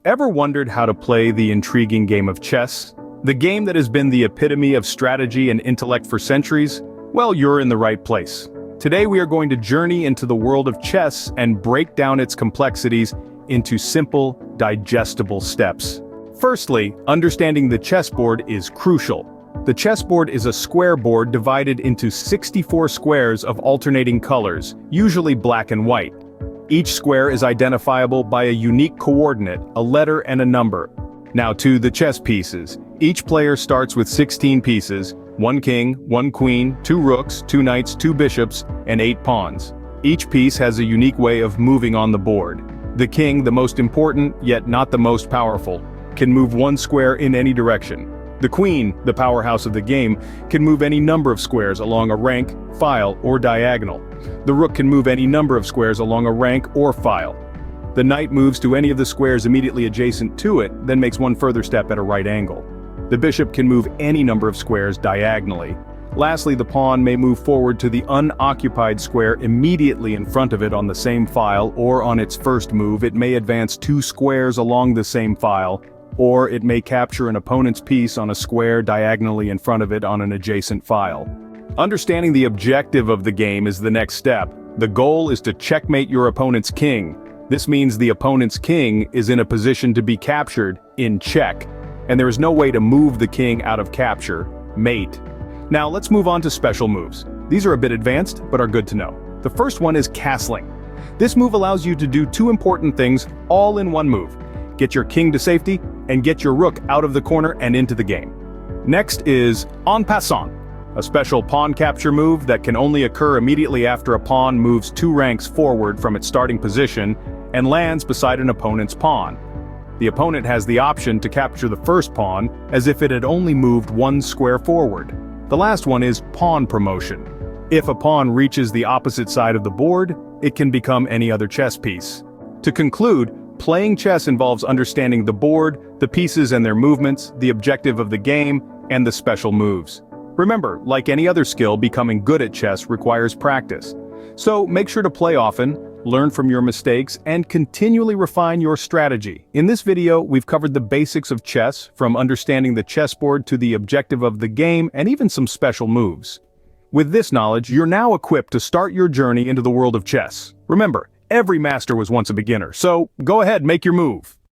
Ever wondered how to play the intriguing game of chess? The game that has been the epitome of strategy and intellect for centuries? Well, you're in the right place. Today we are going to journey into the world of chess and break down its complexities into simple, digestible steps. Firstly, understanding the chessboard is crucial. The chessboard is a square board divided into 64 squares of alternating colors, usually black and white. Each square is identifiable by a unique coordinate, a letter and a number. Now to the chess pieces. Each player starts with 16 pieces, 1 king, 1 queen, 2 rooks, 2 knights, 2 bishops, and 8 pawns. Each piece has a unique way of moving on the board. The king, the most important, yet not the most powerful, can move 1 square in any direction. The queen, the powerhouse of the game, can move any number of squares along a rank, file, or diagonal. The rook can move any number of squares along a rank or file. The knight moves to any of the squares immediately adjacent to it, then makes 1 further step at a right angle. The bishop can move any number of squares diagonally. Lastly, the pawn may move forward to the unoccupied square immediately in front of it on the same file, or on its first move it may advance 2 squares along the same file, or it may capture an opponent's piece on a square diagonally in front of it on an adjacent file. Understanding the objective of the game is the next step. The goal is to checkmate your opponent's king. This means the opponent's king is in a position to be captured, in check, and there is no way to move the king out of capture, mate. Now let's move on to special moves. These are a bit advanced, but are good to know. The first one is castling. This move allows you to do 2 important things all in one move. Get your king to safety, and get your rook out of the corner and into the game. Next is en passant, a special pawn capture move that can only occur immediately after a pawn moves 2 ranks forward from its starting position and lands beside an opponent's pawn. The opponent has the option to capture the first pawn as if it had only moved 1 square forward. The last one is pawn promotion. If a pawn reaches the opposite side of the board, it can become any other chess piece. To conclude, playing chess involves understanding the board, the pieces and their movements, the objective of the game, and the special moves. Remember, like any other skill, becoming good at chess requires practice. So make sure to play often, learn from your mistakes, and continually refine your strategy. In this video, we've covered the basics of chess, from understanding the chessboard to the objective of the game, and even some special moves. With this knowledge, you're now equipped to start your journey into the world of chess. Remember, every master was once a beginner, so go ahead, make your move.